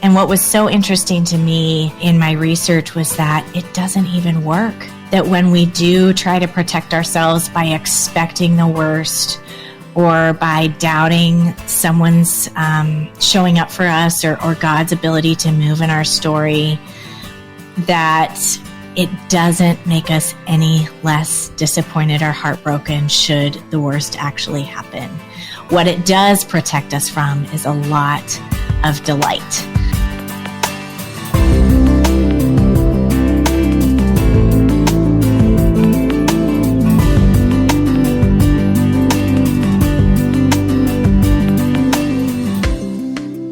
And what was so interesting to me in my research was that it doesn't even work. That when we do try to protect ourselves by expecting the worst or by doubting someone's showing up for us or God's ability to move in our story, that it doesn't make us any less disappointed or heartbroken should the worst actually happen. What it does protect us from is a lot of delight.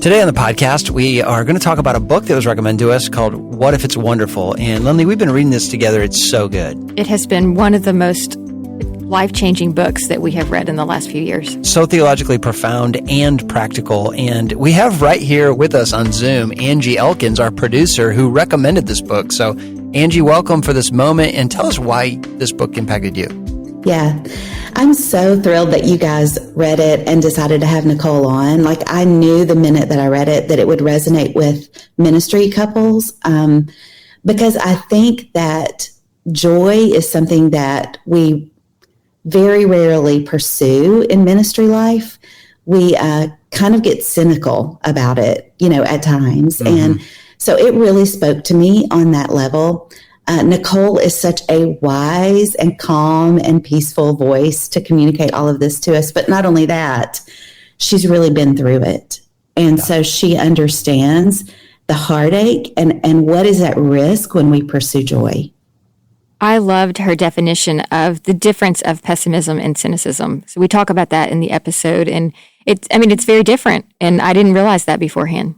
Today on the podcast, we are going to talk about a book that was recommended to us called What If It's Wonderful? And Lindley, we've been reading this together. It's so good. It has been one of the most life-changing books that we have read in the last few years. So theologically profound and practical. And we have right here with us on Zoom, Angie Elkins, our producer, who recommended this book. So Angie, welcome for this moment and tell us why this book impacted you. Yeah, I'm so thrilled that you guys read it and decided to have Nicole on. Like, I knew the minute that I read it that it would resonate with ministry couples, because I think that joy is something that we very rarely pursue in ministry life. We kind of get cynical about it, at times. Mm-hmm. And so it really spoke to me on that level. Nicole is such a wise and calm and peaceful voice to communicate all of this to us. But not only that, she's really been through it. And so she understands the heartache and what is at risk when we pursue joy. I loved her definition of the difference of pessimism and cynicism. So we talk about that in the episode, and it's very different. And I didn't realize that beforehand.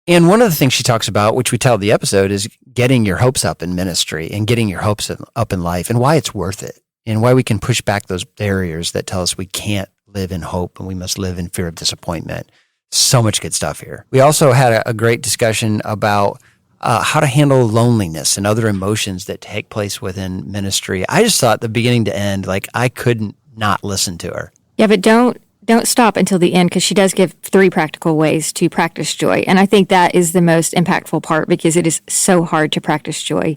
And one of the things she talks about, which we tell the episode, is getting your hopes up in ministry and getting your hopes up in life and why it's worth it and why we can push back those barriers that tell us we can't live in hope and we must live in fear of disappointment. So much good stuff here. We also had a great discussion about how to handle loneliness and other emotions that take place within ministry. I just thought the beginning to end, like I couldn't not listen to her. Yeah, but don't stop until the end, because she does give 3 practical ways to practice joy. And I think that is the most impactful part, because it is so hard to practice joy.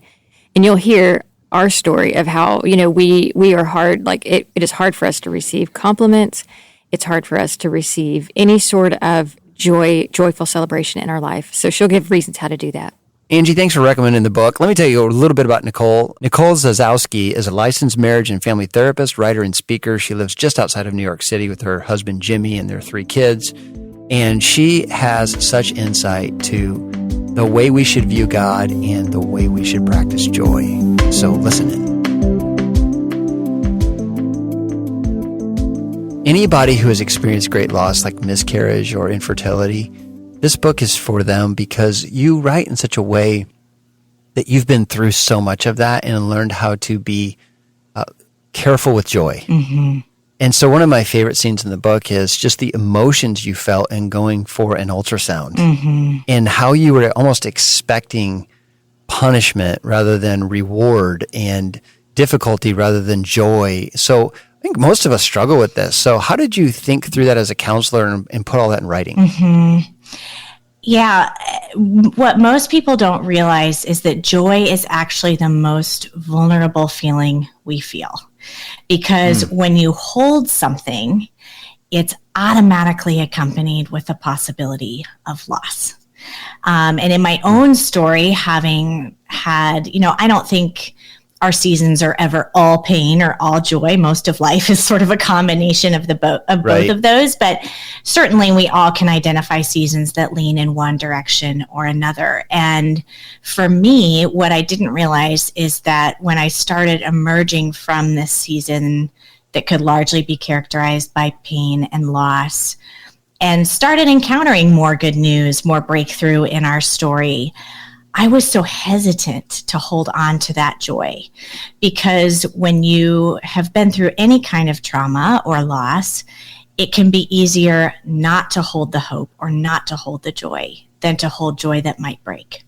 And you'll hear our story of how, we are hard. Like it is hard for us to receive compliments. It's hard for us to receive any sort of joyful celebration in our life. So she'll give reasons how to do that. Angie, thanks for recommending the book. Let me tell you a little bit about Nicole. Nicole Zasowski is a licensed marriage and family therapist, writer, and speaker. She lives just outside of New York City with her husband, Jimmy, and their 3 kids. And she has such insight to the way we should view God and the way we should practice joy. So listen in. Anybody who has experienced great loss, like miscarriage or infertility, this book is for them, because you write in such a way that you've been through so much of that and learned how to be careful with joy. Mm-hmm. And so one of my favorite scenes in the book is just the emotions you felt in going for an ultrasound, mm-hmm. and how you were almost expecting punishment rather than reward and difficulty rather than joy. So I think most of us struggle with this. So how did you think through that as a counselor and put all that in writing? Mm-hmm. Yeah, what most people don't realize is that joy is actually the most vulnerable feeling we feel, because when you hold something, it's automatically accompanied with the possibility of loss. And in my own story, having had, I don't think our seasons are ever all pain or all joy. Most of life is sort of a combination of both of those, but certainly we all can identify seasons that lean in one direction or another. And for me, what I didn't realize is that when I started emerging from this season that could largely be characterized by pain and loss, and started encountering more good news, more breakthrough in our story, I was so hesitant to hold on to that joy, because when you have been through any kind of trauma or loss, it can be easier not to hold the hope or not to hold the joy than to hold joy that might break.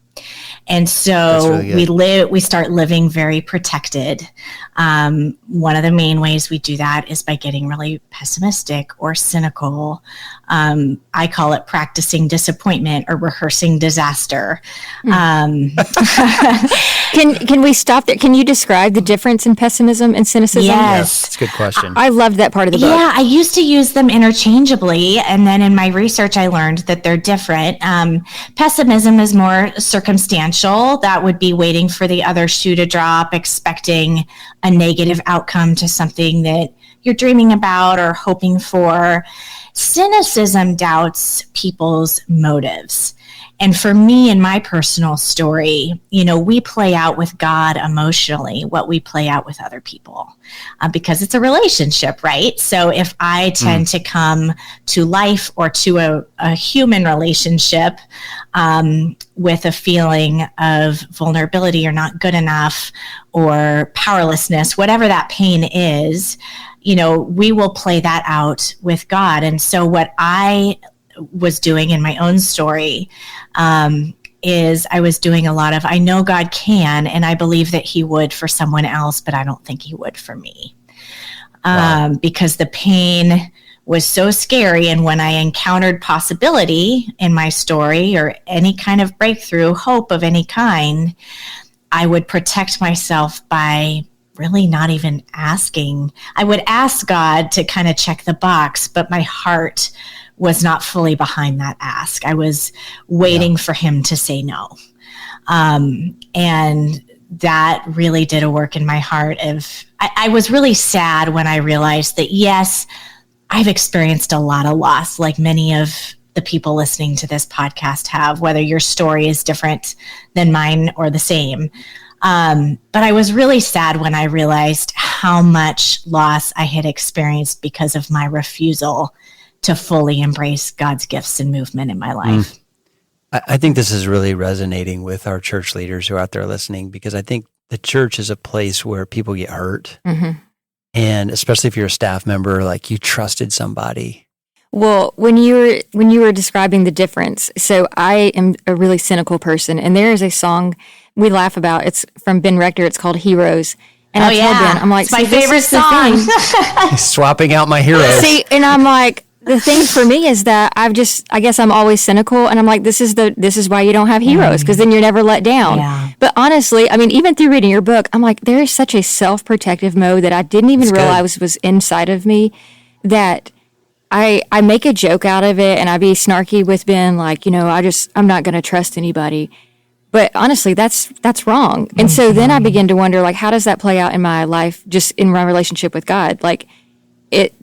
And so really we start living very protected. One of the main ways we do that is by getting really pessimistic or cynical. I call it practicing disappointment or rehearsing disaster. Can we stop there? Can you describe the difference in pessimism and cynicism? Yes. That's a good question. I loved that part of the book. Yeah, I used to use them interchangeably. And then in my research, I learned that they're different. Pessimism is more circumstantial. That would be waiting for the other shoe to drop, expecting a negative outcome to something that you're dreaming about or hoping for. Cynicism doubts people's motives. And for me, in my personal story, we play out with God emotionally what we play out with other people because it's a relationship, right? So if I tend to come to life or to a human relationship with a feeling of vulnerability or not good enough or powerlessness, whatever that pain is, we will play that out with God. And so what I was doing in my own story is I was doing a lot of, I know God can, and I believe that he would for someone else, but I don't think he would for me. Because the pain was so scary. And when I encountered possibility in my story or any kind of breakthrough, hope of any kind, I would protect myself by really not even asking. I would ask God to kind of check the box, but my heart was not fully behind that ask. I was waiting for him to say no. And that really did a work in my heart I was really sad when I realized that, yes, I've experienced a lot of loss, like many of the people listening to this podcast have, whether your story is different than mine or the same. But I was really sad when I realized how much loss I had experienced because of my refusal to fully embrace God's gifts and movement in my life. I think this is really resonating with our church leaders who are out there listening, because I think the church is a place where people get hurt. Mm-hmm. And especially if you're a staff member, like you trusted somebody. Well, when you were describing the difference, so I am a really cynical person, and there is a song we laugh about. It's from Ben Rector. It's called Heroes. And I told Ben, I'm like, it's my favorite song. Swapping out my heroes. See, and I'm like, the thing for me is that I guess I'm always cynical, and I'm like, this is why you don't have heroes, because then you're never let down. Yeah. But honestly, I mean, even through reading your book, I'm like, there is such a self-protective mode that I didn't even realize was inside of me, that I make a joke out of it, and I be snarky with Ben, like, I'm not going to trust anybody. But honestly, that's wrong. And so then I begin to wonder, like, how does that play out in my life, just in my relationship with God? Like,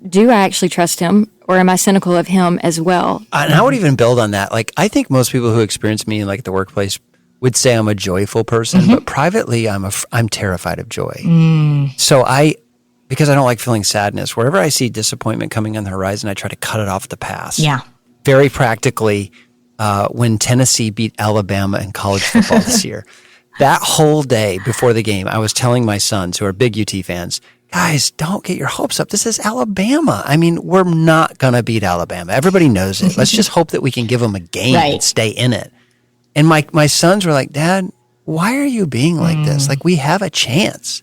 do I actually trust him, or am I cynical of him as well? And I would even build on that. Like, I think most people who experience me in like the workplace would say I'm a joyful person, but privately I'm terrified of joy. So because I don't like feeling sadness, wherever I see disappointment coming on the horizon, I try to cut it off the pass. Yeah. Very practically, when Tennessee beat Alabama in college football this year, that whole day before the game, I was telling my sons, who are big UT fans, guys, don't get your hopes up. This is Alabama. I mean, we're not going to beat Alabama. Everybody knows it. Let's just hope that we can give them a game and stay in it. And my sons were like, Dad, why are you being like this? Like, we have a chance.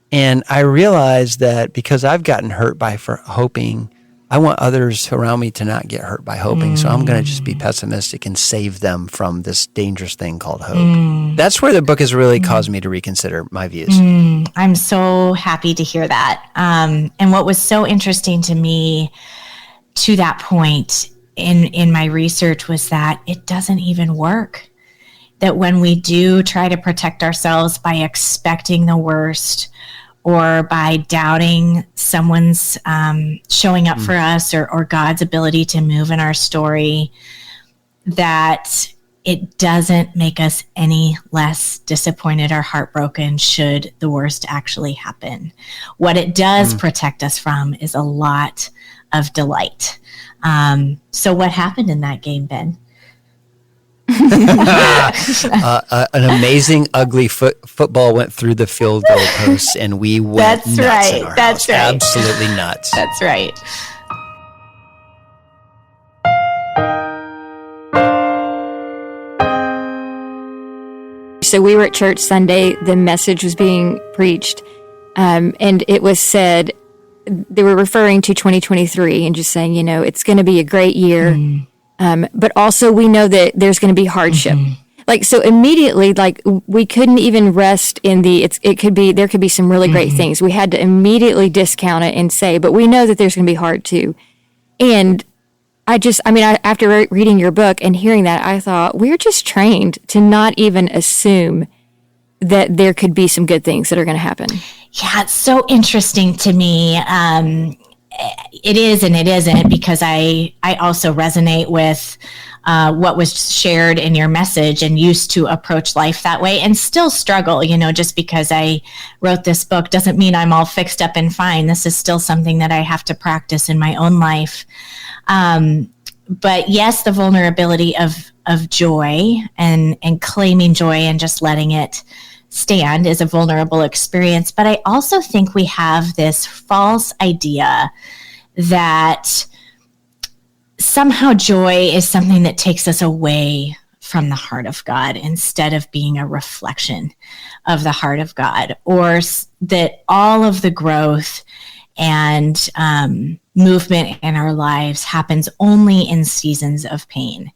And I realized that because I've gotten hurt by hoping, I want others around me to not get hurt by hoping. So I'm going to just be pessimistic and save them from this dangerous thing called hope. That's where the book has really caused me to reconsider my views. I'm so happy to hear that. And what was so interesting to me to that point in my research was that it doesn't even work. That when we do try to protect ourselves by expecting the worst, or by doubting someone's showing up for us, or God's ability to move in our story, that it doesn't make us any less disappointed or heartbroken should the worst actually happen. What it does protect us from is a lot of delight. So what happened in that game, Ben? An amazing, ugly football went through the field goal posts, and we went nuts in our house. Absolutely nuts. That's right. So we were at church Sunday. The message was being preached, and it was said, they were referring to 2023 and just saying, it's going to be a great year. But also we know that there's going to be hardship. So immediately, we couldn't even rest in there could be some really great things. We had to immediately discount it and say, but we know that there's going to be hard too. And after reading your book and hearing that, I thought we're just trained to not even assume that there could be some good things that are going to happen. Yeah, it's so interesting to me. It is and it isn't, because I also resonate with what was shared in your message and used to approach life that way and still struggle. Just because I wrote this book doesn't mean I'm all fixed up and fine. This is still something that I have to practice in my own life. But yes, the vulnerability of joy and claiming joy and just letting it stand is a vulnerable experience. But I also think we have this false idea that somehow joy is something that takes us away from the heart of God instead of being a reflection of the heart of God, or that all of the growth and movement in our lives happens only in seasons of pain.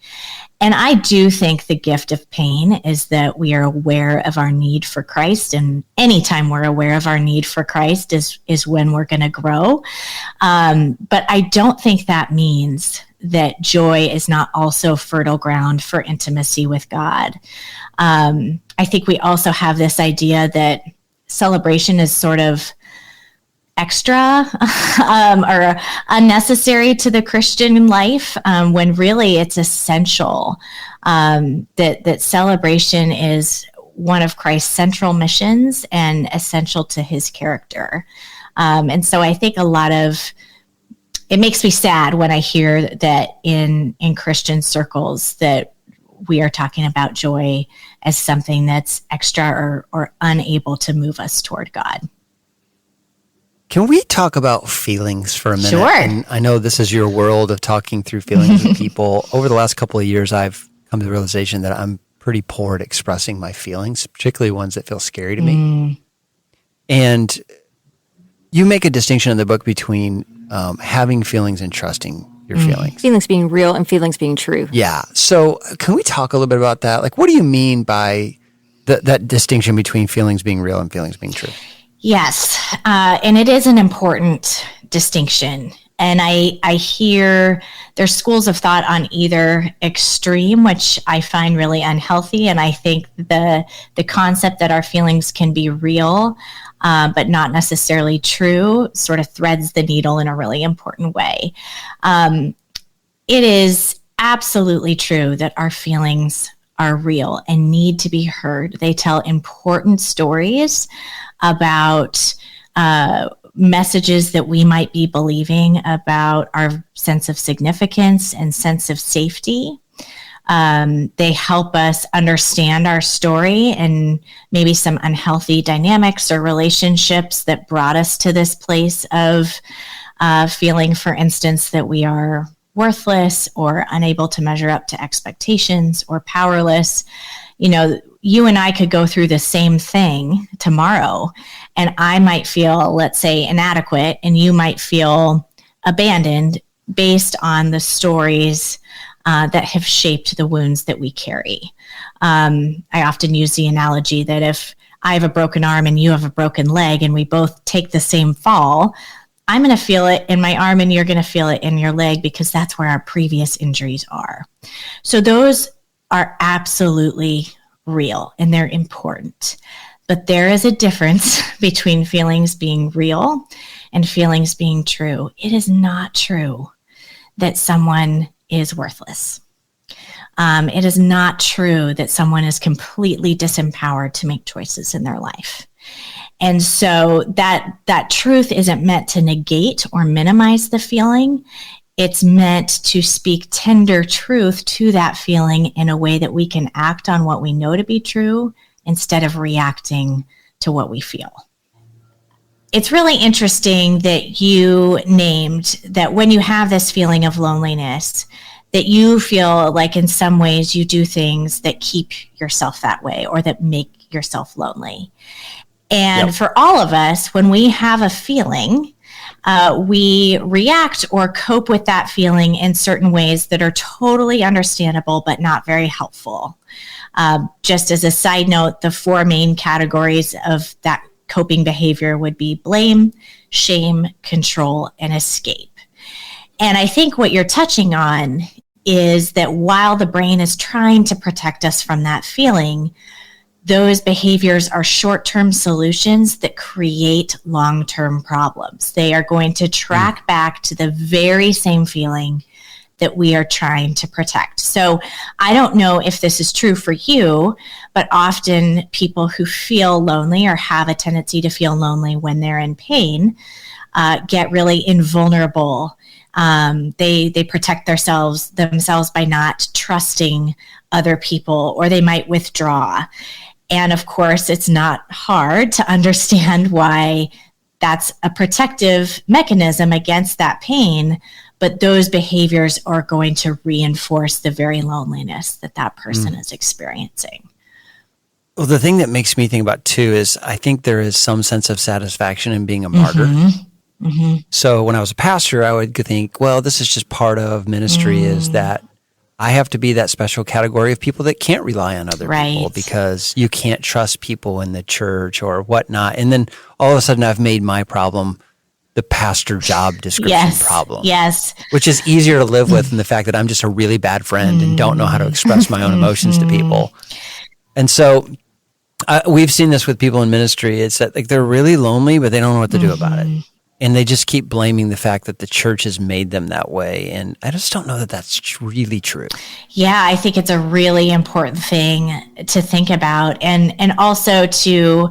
And I do think the gift of pain is that we are aware of our need for Christ. And anytime we're aware of our need for Christ is when we're going to grow. But I don't think that means that joy is not also fertile ground for intimacy with God. I think we also have this idea that celebration is sort of extra or unnecessary to the Christian life, when really it's essential. That celebration is one of Christ's central missions and essential to his character. And so I think it makes me sad when I hear that in Christian circles that we are talking about joy as something that's extra or unable to move us toward God. Can we talk about feelings for a minute? Sure. And I know this is your world of talking through feelings with people. Over the last couple of years, I've come to the realization that I'm pretty poor at expressing my feelings, particularly ones that feel scary to me. And you make a distinction in the book between having feelings and trusting your feelings. Feelings being real and feelings being true. Yeah. So can we talk a little bit about that? What do you mean by that distinction between feelings being real and feelings being true? Yes, and it is an important distinction. And I hear there's schools of thought on either extreme, which I find really unhealthy. And I think the concept that our feelings can be real, but not necessarily true, sort of threads the needle in a really important way. It is absolutely true that our feelings are real and need to be heard. They tell important stories about messages that we might be believing about our sense of significance and sense of safety. They help us understand our story and maybe some unhealthy dynamics or relationships that brought us to this place of feeling, for instance, that we are worthless or unable to measure up to expectations or powerless. You and I could go through the same thing tomorrow, and I might feel, let's say, inadequate, and you might feel abandoned based on the stories that have shaped the wounds that we carry. I often use the analogy that if I have a broken arm and you have a broken leg and we both take the same fall, I'm going to feel it in my arm and you're going to feel it in your leg because that's where our previous injuries are. So those are absolutely real and they're important. But there is a difference between feelings being real and feelings being true. It is not true that someone is worthless. It is not true that someone is completely disempowered to make choices in their life. And so that truth isn't meant to negate or minimize the feeling. It's meant to speak tender truth to that feeling in a way that we can act on what we know to be true instead of reacting to what we feel. It's really interesting that you named that when you have this feeling of loneliness, that you feel like in some ways you do things that keep yourself that way or that make yourself lonely. And for all of us, when we have a feeling, we react or cope with that feeling in certain ways that are totally understandable but not very helpful. Just as a side note, the 4 main categories of that coping behavior would be blame, shame, control, and escape. And I think what you're touching on is that while the brain is trying to protect us from that feeling, those behaviors are short-term solutions that create long-term problems. They are going to track back to the very same feeling that we are trying to protect. So I don't know if this is true for you, but often people who feel lonely or have a tendency to feel lonely when they're in pain get really invulnerable. They protect themselves by not trusting other people, or they might withdraw. And of course, it's not hard to understand why that's a protective mechanism against that pain, but those behaviors are going to reinforce the very loneliness that that person is experiencing. Well, the thing that makes me think about too is I think there is some sense of satisfaction in being a martyr. So when I was a pastor, I would think, well, this is just part of ministry is that I have to be that special category of people that can't rely on other people because you can't trust people in the church or whatnot. And then all of a sudden I've made my problem the pastor job description problem. Yes. Which is easier to live with than the fact that I'm just a really bad friend and don't know how to express my own emotions to people. And so we've seen this with people in ministry. It's that like they're really lonely, but they don't know what to do about it. And they just keep blaming the fact that the church has made them that way. And I just don't know that that's really true. Yeah, I think it's a really important thing to think about. And also to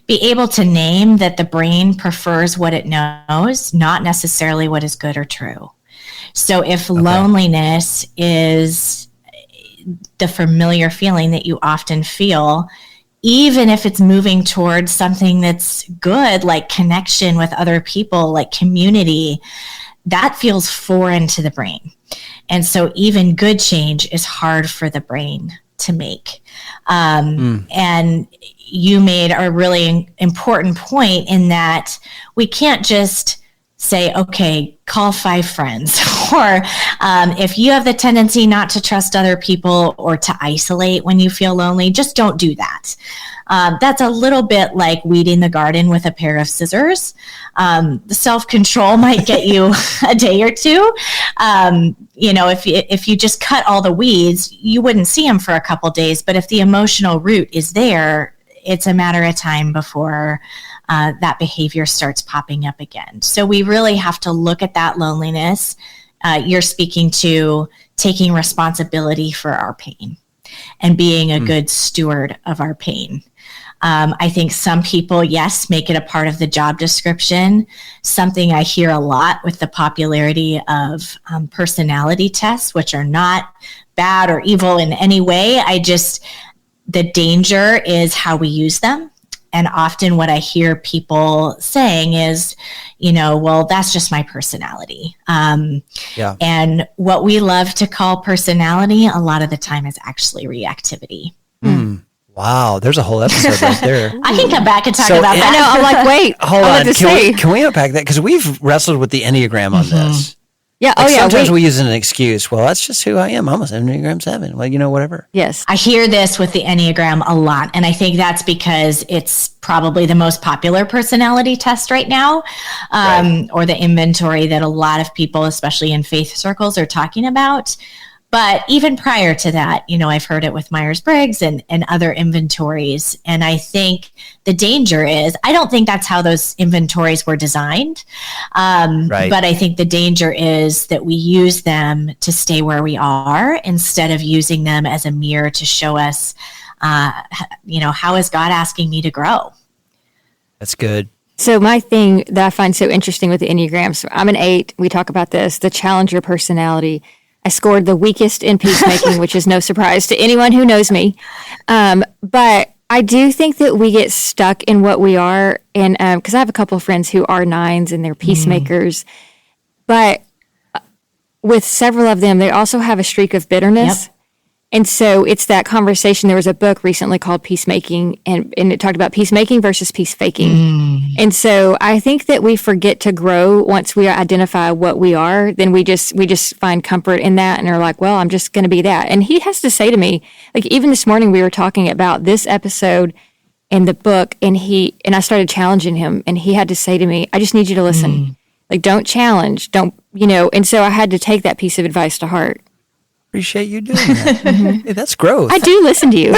be able to name that the brain prefers what it knows, not necessarily what is good or true. So if loneliness is the familiar feeling that you often feel, even if it's moving towards something that's good, like connection with other people, like community, that feels foreign to the brain. And so even good change is hard for the brain to make. And you made a really important point in that we can't just say, okay, call 5 friends. Or if you have the tendency not to trust other people or to isolate when you feel lonely, just don't do that. That's a little bit like weeding the garden with a pair of scissors. The self-control might get you a day or two. If you just cut all the weeds, you wouldn't see them for a couple days. But if the emotional root is there, it's a matter of time before that behavior starts popping up again. So we really have to look at that loneliness. You're speaking to taking responsibility for our pain and being a good steward of our pain. I think some people, yes, make it a part of the job description. Something I hear a lot with the popularity of personality tests, which are not bad or evil in any way. The danger is how we use them. And often what I hear people saying is, well, that's just my personality. And what we love to call personality, a lot of the time is actually reactivity. Wow, there's a whole episode right there. I can come back and talk about that. I know. I'm like, wait, hold on. Can we unpack that? Because we've wrestled with the Enneagram on this. Yeah. Sometimes we use it as an excuse. Well, that's just who I am. I'm a Enneagram 7. Well, whatever. Yes. I hear this with the Enneagram a lot. And I think that's because it's probably the most popular personality test right now, or the inventory that a lot of people, especially in faith circles, are talking about. But even prior to that, I've heard it with Myers-Briggs and other inventories. And I think the danger is, I don't think that's how those inventories were designed. But I think the danger is that we use them to stay where we are instead of using them as a mirror to show us, how is God asking me to grow? That's good. So my thing that I find so interesting with the Enneagram, so I'm an 8. We talk about this, the challenger personality. I scored the weakest in peacemaking, which is no surprise to anyone who knows me. But I do think that we get stuck in what we are. And because I have a couple of friends who are 9s and they're peacemakers. But with several of them, they also have a streak of bitterness. Yep. And so it's that conversation. There was a book recently called Peacemaking, and it talked about peacemaking versus peace faking. And so I think that we forget to grow once we identify what we are. Then we just find comfort in that and are like, well, I'm just going to be that. And he has to say to me, like, even this morning we were talking about this episode and the book, and I started challenging him, and he had to say to me, I just need you to listen. Like, don't challenge, don't. And so I had to take that piece of advice to heart. Appreciate you doing that. Hey, that's growth. I do listen to you.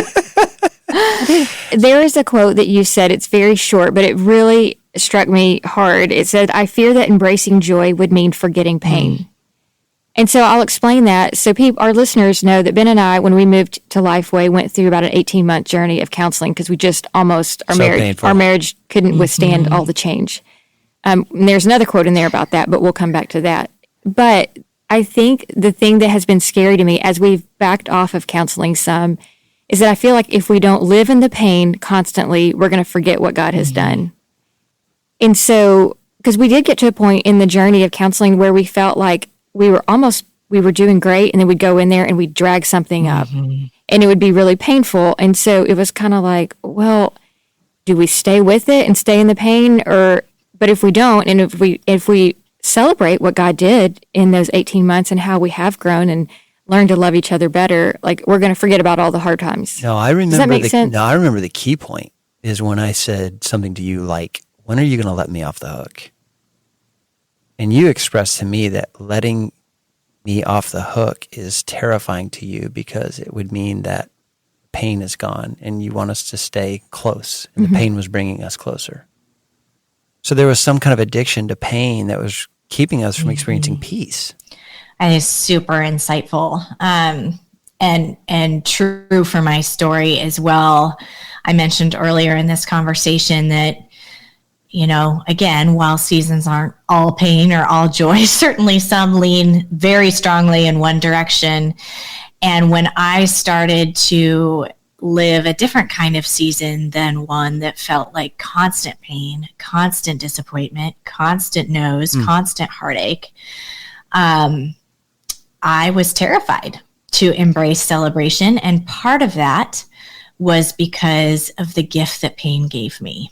There is a quote that you said. It's very short, but it really struck me hard. It said, I fear that embracing joy would mean forgetting pain. And so I'll explain that. So our listeners know that Ben and I, when we moved to Lifeway, went through about an 18-month journey of counseling because we just almost, our marriage couldn't withstand all the change. And there's another quote in there about that, but we'll come back to that. But I think the thing that has been scary to me as we've backed off of counseling some is that I feel like if we don't live in the pain constantly, we're going to forget what God has done. And so, because we did get to a point in the journey of counseling where we felt like we were doing great, and then we'd go in there and we'd drag something up, and it would be really painful. And so it was kind of like, well, do we stay with it and stay in the pain, but if we don't, and if we celebrate what God did in those 18 months and how we have grown and learned to love each other better, like, we're going to forget about all the hard times. No, I remember. Does that make sense? No, I remember the key point is when I said something to you like, when are you going to let me off the hook? And you expressed to me that letting me off the hook is terrifying to you because it would mean that pain is gone and you want us to stay close, and the pain was bringing us closer. So there was some kind of addiction to pain that was keeping us from experiencing peace. And it's super insightful, and true for my story as well. I mentioned earlier in this conversation that, again, while seasons aren't all pain or all joy, certainly some lean very strongly in one direction. And when I started to live a different kind of season than one that felt like constant pain, constant disappointment, constant no's, constant heartache, I was terrified to embrace celebration. And part of that was because of the gift that pain gave me.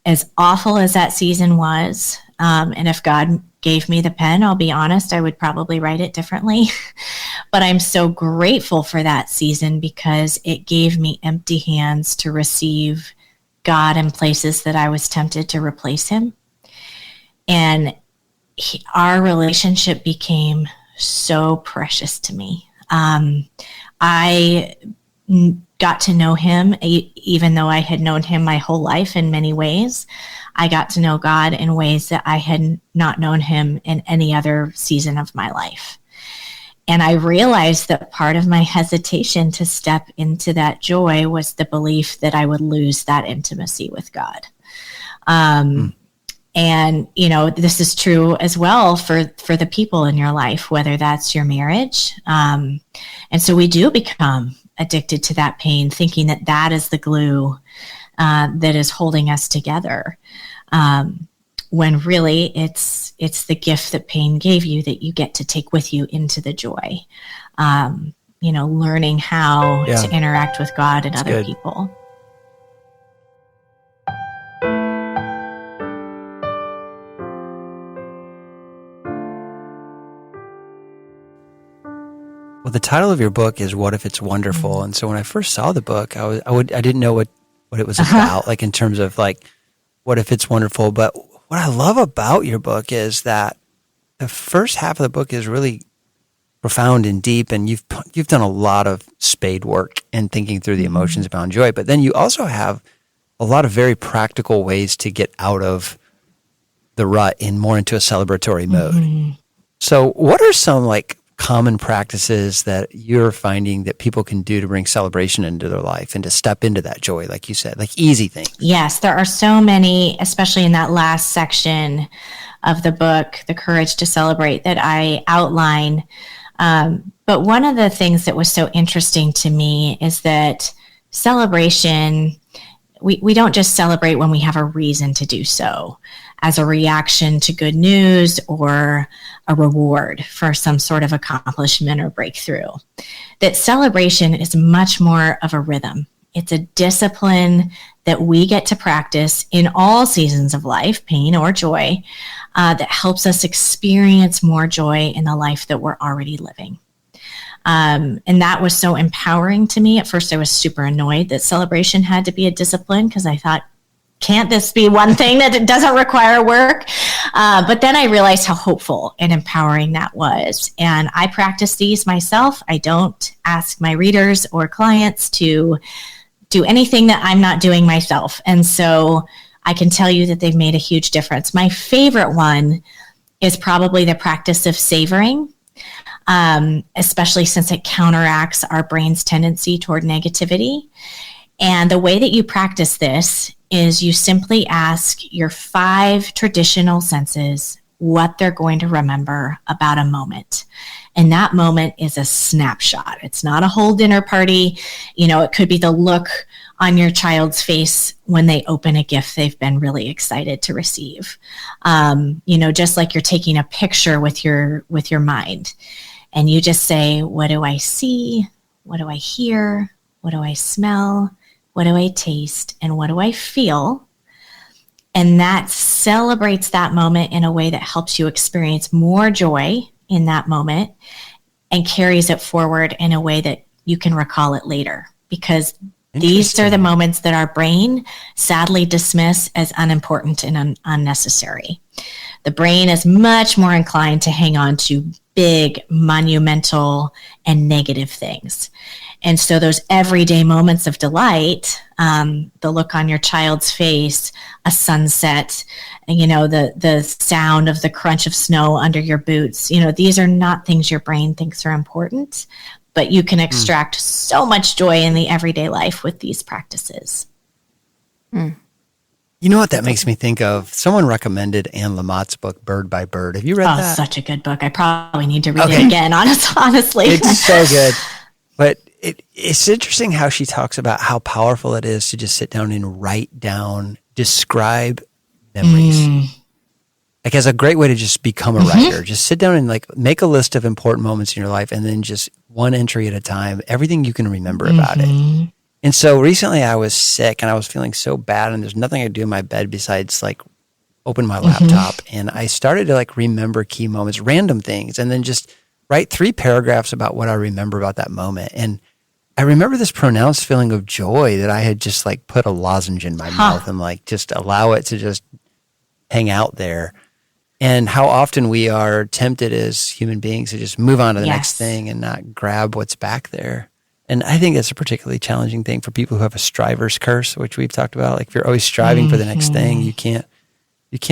As awful as that season was, and if God gave me the pen, I'll be honest, I would probably write it differently. But I'm so grateful for that season because it gave me empty hands to receive God in places that I was tempted to replace him. And our relationship became so precious to me. I got to know him, even though I had known him my whole life in many ways. I got to know God in ways that I had not known him in any other season of my life. And I realized that part of my hesitation to step into that joy was the belief that I would lose that intimacy with God. And, this is true as well for the people in your life, whether that's your marriage. And so we do become addicted to that pain, thinking that that is the glue that is holding us together. When really it's the gift that pain gave you that you get to take with you into the joy. Learning how to interact with God and other people. Well, the title of your book is "What If It's Wonderful?" And so when I first saw the book, I didn't know what it was about, like in terms of like, what if it's wonderful? But what I love about your book is that the first half of the book is really profound and deep, and you've done a lot of spade work and thinking through the emotions around joy. But then you also have a lot of very practical ways to get out of the rut and more into a celebratory mode. So, what are some like common practices that you're finding that people can do to bring celebration into their life and to step into that joy, like you said, like easy things? Yes, there are so many, especially in that last section of the book, The Courage to Celebrate, that I outline. But one of the things that was so interesting to me is that celebration, we don't just celebrate when we have a reason to do so. as a reaction to good news or a reward for some sort of accomplishment or breakthrough. That celebration is much more of a rhythm. It's a discipline that we get to practice in all seasons of life, pain or joy, that helps us experience more joy in the life that we're already living. And that was so empowering to me. At first, I was super annoyed that celebration had to be a discipline because I thought, can't this be one thing that doesn't require work? But then I realized how hopeful and empowering that was. And I practice these myself. I don't ask my readers or clients to do anything that I'm not doing myself. And so I can tell you that they've made a huge difference. My favorite one is probably the practice of savoring, especially since it counteracts our brain's tendency toward negativity. And the way that you practice this is you simply ask your 5 traditional senses what they're going to remember about a moment. And that moment is a snapshot. It's not a whole dinner party. It could be the look on your child's face when they open a gift they've been really excited to receive. Just like you're taking a picture with your mind. And you just say, what do I see? What do I hear? What do I smell? What do I taste? And what do I feel? And that celebrates that moment in a way that helps you experience more joy in that moment and carries it forward in a way that you can recall it later. Because these are the moments that our brain sadly dismiss as unimportant and unnecessary. The brain is much more inclined to hang on to big, monumental, and negative things. And so those everyday moments of delight, the look on your child's face, a sunset, the sound of the crunch of snow under your boots, these are not things your brain thinks are important, but you can extract so much joy in the everyday life with these practices. You know what that makes me think of? Someone recommended Anne Lamott's book, Bird by Bird. Have you read that? Oh, such a good book. I probably need to read it again, honestly. It's so good. But it's interesting how she talks about how powerful it is to just sit down and write down, describe memories. Like as a great way to just become a writer. Just sit down and make a list of important moments in your life and then just one entry at a time, everything you can remember about it. And so recently I was sick and I was feeling so bad and there's nothing I could do in my bed besides open my laptop. And I started to remember key moments, random things, and then just write 3 paragraphs about what I remember about that moment. And I remember this pronounced feeling of joy that I had just put a lozenge in my mouth and just allow it to just hang out there. And how often we are tempted as human beings to just move on to the next thing and not grab what's back there. And I think that's a particularly challenging thing for people who have a striver's curse, which we've talked about. If you're always striving for the next thing, you can't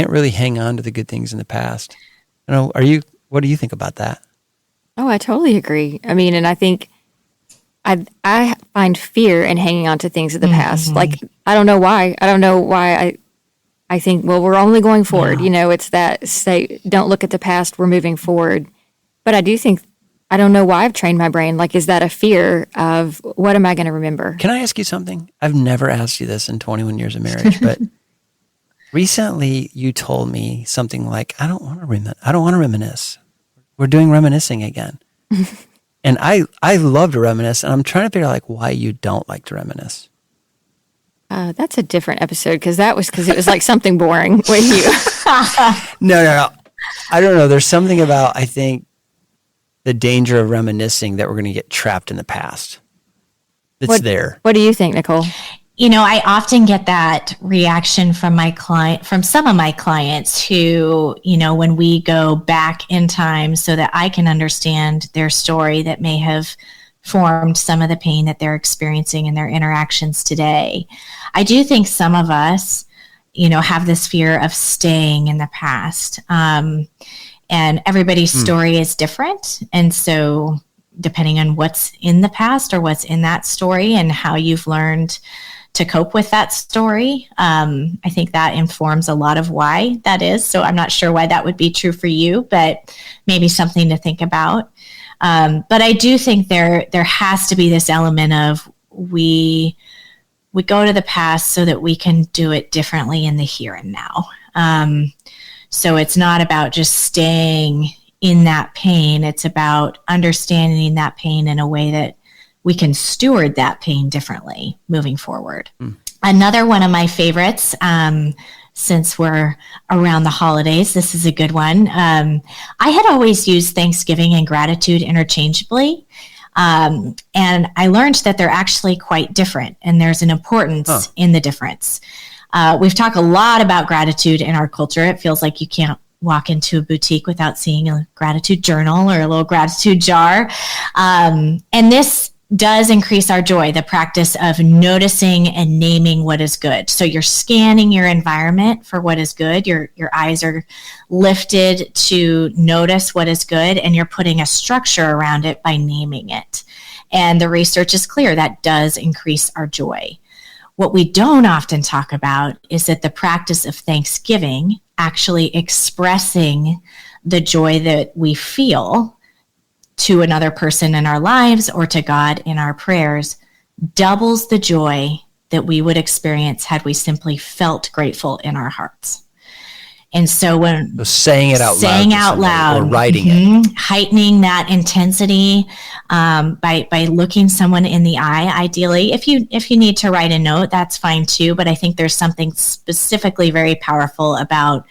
really hang on to the good things in the past. What do you think about that? Oh, I totally agree. I mean, and I think I find fear in hanging on to things of the past. I don't know why. I think, well, we're only going forward. It's that say, don't look at the past, we're moving forward. But I do think, I don't know why I've trained my brain. Is that a fear of what am I going to remember? Can I ask you something? I've never asked you this in 21 years of marriage, but recently you told me something like, I don't want to reminisce. We're doing reminiscing again. And I love to reminisce, and I'm trying to figure out why you don't like to reminisce. That's a different episode because it was something boring with you. No. I don't know. There's something about, I think, the danger of reminiscing that we're going to get trapped in the past. It's there. What do you think, Nicole? I often get that reaction from some of my clients who, when we go back in time so that I can understand their story that may have formed some of the pain that they're experiencing in their interactions today. I do think some of us, have this fear of staying in the past. And everybody's story is different. And so depending on what's in the past or what's in that story and how you've learned to cope with that story, I think that informs a lot of why that is. So I'm not sure why that would be true for you, but maybe something to think about. But I do think there has to be this element of we go to the past so that we can do it differently in the here and now. So it's not about just staying in that pain. It's about understanding that pain in a way that we can steward that pain differently moving forward. Another one of my favorites, since we're around the holidays, this is a good one. I had always used Thanksgiving and gratitude interchangeably. And I learned that they're actually quite different, and there's an importance in the difference. We've talked a lot about gratitude in our culture. It feels like you can't walk into a boutique without seeing a gratitude journal or a little gratitude jar. And this does increase our joy, the practice of noticing and naming what is good. So you're scanning your environment for what is good. Your eyes are lifted to notice what is good, and you're putting a structure around it by naming it. And the research is clear that does increase our joy. What we don't often talk about is that the practice of Thanksgiving, actually expressing the joy that we feel to another person in our lives or to God in our prayers, doubles the joy that we would experience had we simply felt grateful in our hearts. And so when saying it out loud, or writing it, heightening that intensity by looking someone in the eye, ideally. If you need to write a note, that's fine too. But I think there's something specifically very powerful about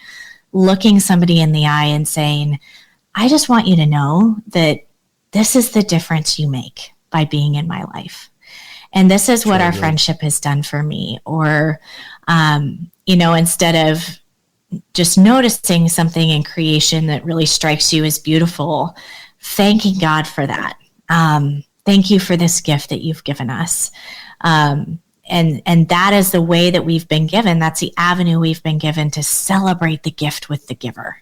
looking somebody in the eye and saying, I just want you to know that this is the difference you make by being in my life. And this is what our friendship has done for me. Or, instead of just noticing something in creation that really strikes you as beautiful, thanking God for that. Thank you for this gift that you've given us. And that is the way that we've been given. That's the avenue we've been given to celebrate the gift with the giver.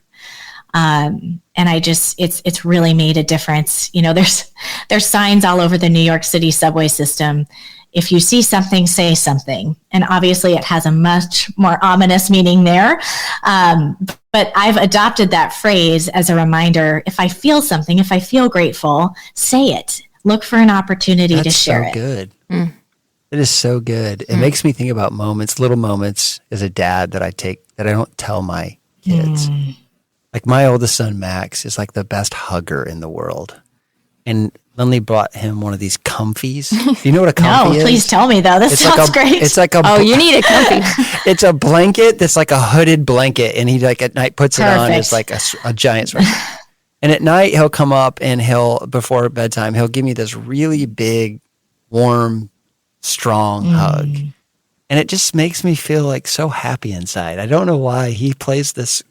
And it's really made a difference. There's signs all over the New York City subway system. If you see something, say something. And obviously it has a much more ominous meaning there. But I've adopted that phrase as a reminder. If I feel something, if I feel grateful, say it. Look for an opportunity to share it. That's so good. It is so good. It makes me think about little moments as a dad that I don't tell my kids. Like my oldest son, Max, is like the best hugger in the world. And Lindley brought him one of these comfies. Do you know what a comfy is? No, please tell me though. This sounds great. It's like you need a comfy. It's a blanket that's like a hooded blanket. And he at night puts it on as like a giant sweater. And at night he'll come up and before bedtime, he'll give me this really big, warm, strong hug. And it just makes me feel like so happy inside. I don't know why he plays this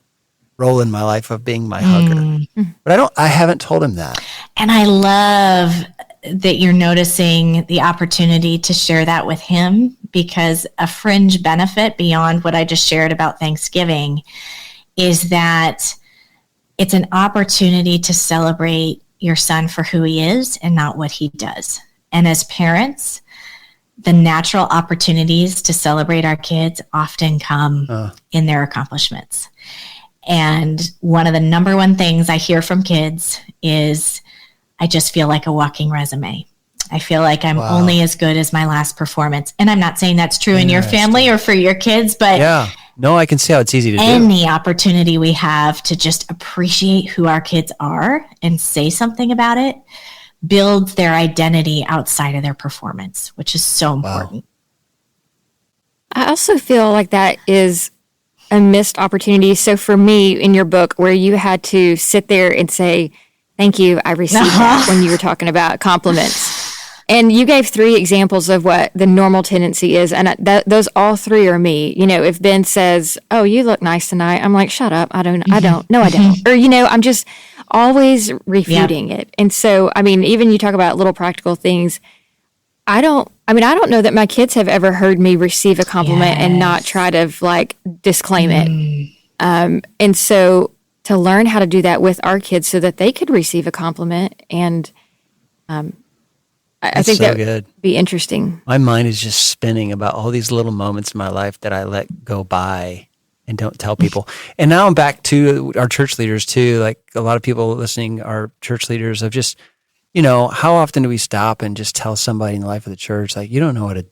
role in my life of being my hugger. But I haven't told him that. And I love that you're noticing the opportunity to share that with him, because a fringe benefit beyond what I just shared about Thanksgiving is that it's an opportunity to celebrate your son for who he is and not what he does. And as parents, the natural opportunities to celebrate our kids often come in their accomplishments. And one of the number one things I hear from kids is, I just feel like a walking resume. I feel like I'm only as good as my last performance. And I'm not saying that's true in your family or for your kids, but no, I can see how it's easy to do. Any opportunity we have to just appreciate who our kids are and say something about it builds their identity outside of their performance, which is so important. I also feel like that is a missed opportunity. So for me, in your book, where you had to sit there and say, thank you, I received that, when you were talking about compliments. And you gave 3 examples of what the normal tendency is. And those all 3 are me. If Ben says, oh, you look nice tonight, I'm like, shut up. I don't. No, I don't. Or, I'm just always refuting it. And so, even you talk about little practical things. I don't know that my kids have ever heard me receive a compliment and not try to disclaim it. And so to learn how to do that with our kids so that they could receive a compliment. And I think that would be interesting. My mind is just spinning about all these little moments in my life that I let go by and don't tell people. And now I'm back to our church leaders too. Like a lot of people listening are church leaders of just, how often do we stop and just tell somebody in the life of the church, like, you don't know what a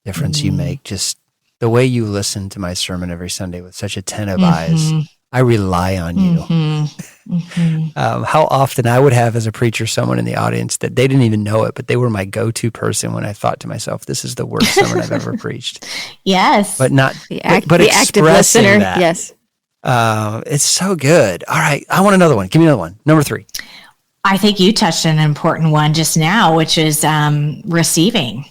difference you make. Just the way you listen to my sermon every Sunday with such attentive eyes. I rely on you. How often I would have as a preacher someone in the audience that they didn't even know it, but they were my go-to person when I thought to myself, this is the worst sermon I've ever preached. Yes. But not, The but active expressing listener. that. Yes. It's so good. All right. I want another one. Give me another one. Number 3. I think you touched on an important one just now, which is receiving.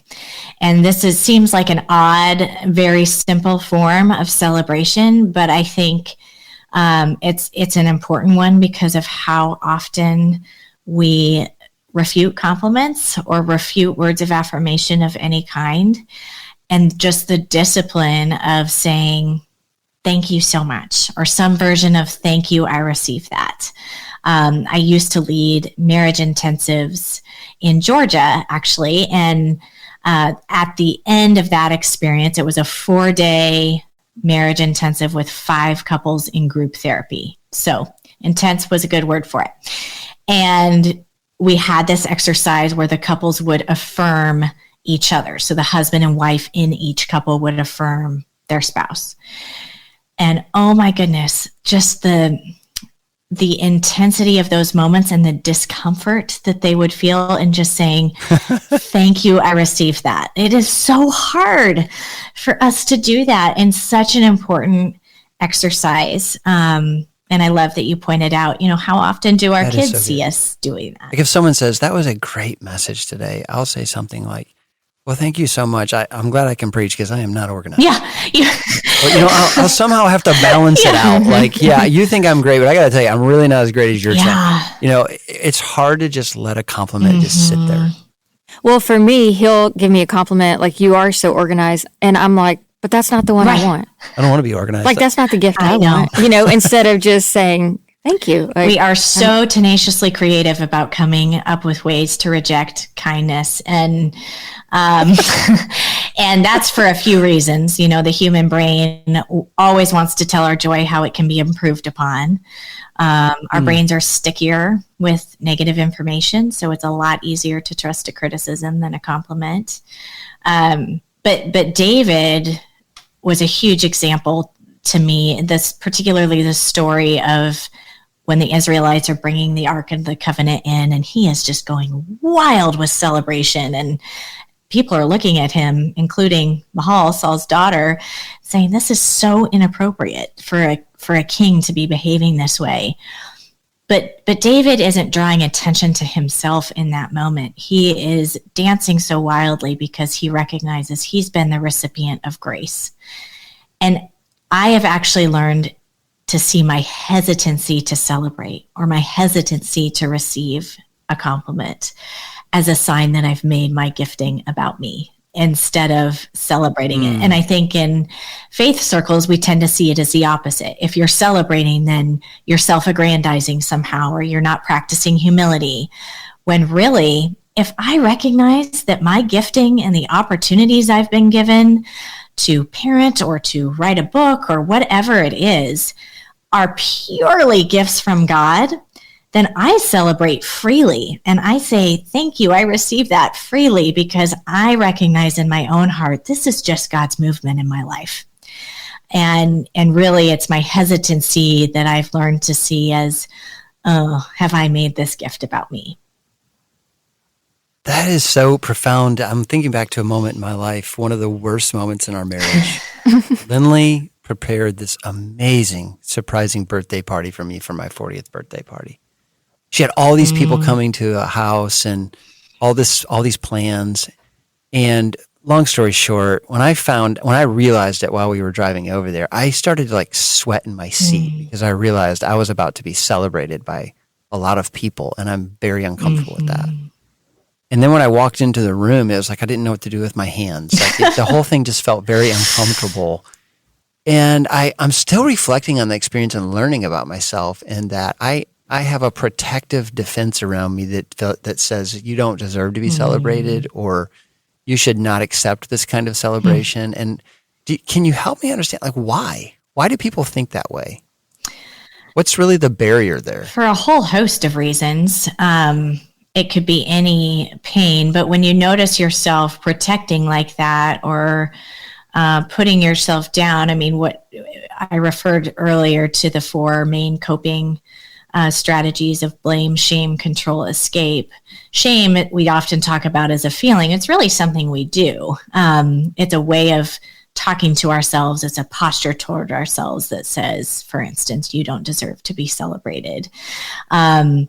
And seems like an odd, very simple form of celebration, but I think it's an important one because of how often we refute compliments or refute words of affirmation of any kind, and just the discipline of saying, thank you so much, or some version of thank you, I received that. I used to lead marriage intensives in Georgia, actually. And at the end of that experience, it was a 4-day marriage intensive with 5 couples in group therapy. So intense was a good word for it. And we had this exercise where the couples would affirm each other. So the husband and wife in each couple would affirm their spouse. And oh my goodness, just the intensity of those moments and the discomfort that they would feel in just saying, thank you, I received that. It is so hard for us to do that in such an important exercise. And I love that you pointed out, how often do our kids see us doing that? Like if someone says, that was a great message today, I'll say something like, well, thank you so much. I'm glad I can preach because I am not organized. Yeah. But, I'll somehow have to balance it out. Like, you think I'm great, but I got to tell you, I'm really not as great as you're saying. It's hard to just let a compliment just sit there. Well, for me, he'll give me a compliment like, you are so organized. And I'm like, but that's not the one I want. I don't want to be organized. Like, that's not the gift I want. Instead of just saying, thank you. We are so tenaciously creative about coming up with ways to reject kindness. And and that's for a few reasons. The human brain always wants to tell our joy how it can be improved upon. Our brains are stickier with negative information, so it's a lot easier to trust a criticism than a compliment. But David was a huge example to me. Particularly the story of when the Israelites are bringing the Ark of the Covenant in, and he is just going wild with celebration, and people are looking at him, including Mahal, Saul's daughter, saying, this is so inappropriate for a king to be behaving this way. But David isn't drawing attention to himself in that moment. He is dancing so wildly because he recognizes he's been the recipient of grace. And I have actually learned to see my hesitancy to celebrate or my hesitancy to receive a compliment as a sign that I've made my gifting about me instead of celebrating it. And I think in faith circles, we tend to see it as the opposite. If you're celebrating, then you're self-aggrandizing somehow, or you're not practicing humility. When really, if I recognize that my gifting and the opportunities I've been given to parent or to write a book or whatever it is are purely gifts from God, then I celebrate freely. And I say, thank you, I received that freely because I recognize in my own heart, this is just God's movement in my life. And really it's my hesitancy that I've learned to see as, oh, have I made this gift about me? That is so profound. I'm thinking back to a moment in my life, one of the worst moments in our marriage. Lindley prepared this amazing, surprising birthday party for me for my 40th birthday party. She had all these people coming to a house and all these plans. And long story short, when I realized it while we were driving over there, I started to sweat in my seat because I realized I was about to be celebrated by a lot of people, and I'm very uncomfortable with that. And then when I walked into the room, it was like I didn't know what to do with my hands. The whole thing just felt very uncomfortable. And I'm still reflecting on the experience and learning about myself, and that I have a protective defense around me that says you don't deserve to be celebrated, or you should not accept this kind of celebration. And can you help me understand, why? Why do people think that way? What's really the barrier there? For a whole host of reasons. It could be any pain, but when you notice yourself protecting like that or putting yourself down, I I referred earlier to the 4 main coping strategies of blame, shame, control, escape. Shame, we often talk about as a feeling. It's really something we do. It's a way of talking to ourselves. It's a posture toward ourselves that says, for instance, you don't deserve to be celebrated. And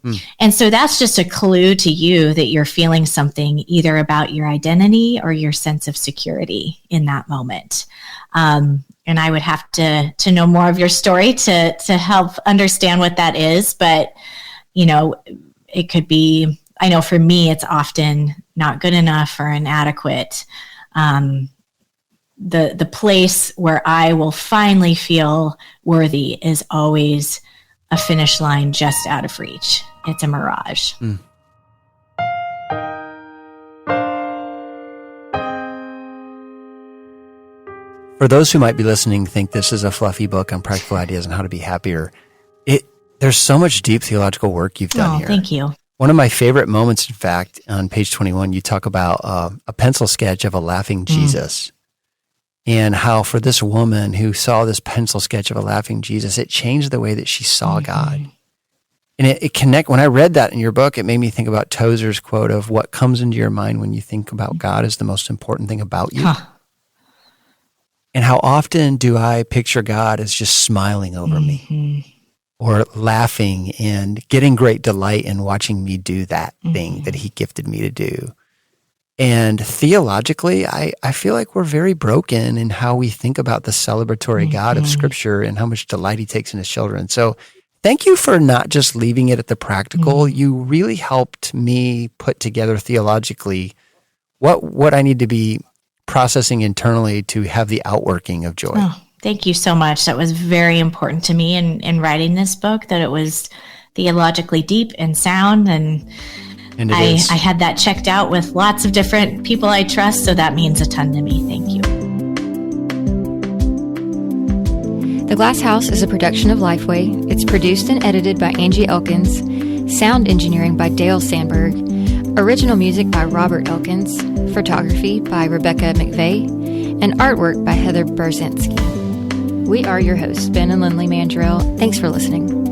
so that's just a clue to you that you're feeling something either about your identity or your sense of security in that moment. And I would have to know more of your story to help understand what that is. But, it could be, I know for me, it's often not good enough or inadequate. The place where I will finally feel worthy is always a finish line just out of reach. It's a mirage. For those who might be listening, think this is a fluffy book on practical ideas on how to be happier. There's so much deep theological work you've done here. Thank you. One of my favorite moments, in fact, on page 21, you talk about a pencil sketch of a laughing Jesus, and how for this woman who saw this pencil sketch of a laughing Jesus, it changed the way that she saw God. And it when I read that in your book, it made me think about Tozer's quote of what comes into your mind when you think about God is the most important thing about you. And how often do I picture God as just smiling over me or laughing and getting great delight in watching me do that thing that he gifted me to do. And theologically, I feel like we're very broken in how we think about the celebratory God of Scripture and how much delight he takes in his children. So thank you for not just leaving it at the practical. You really helped me put together theologically what I need to be processing internally to have the outworking of joy. Oh, thank you so much. That was very important to me in writing this book, that it was theologically deep and sound. And I had that checked out with lots of different people I trust. So that means a ton to me. Thank you. The Glass House is a production of Lifeway. It's produced and edited by Angie Elkins. Sound engineering by Dale Sandberg. Original music by Robert Elkins. Photography by Rebecca McVeigh. And artwork by Heather Berzinski. We are your hosts, Ben and Lindley Mandrell. Thanks for listening.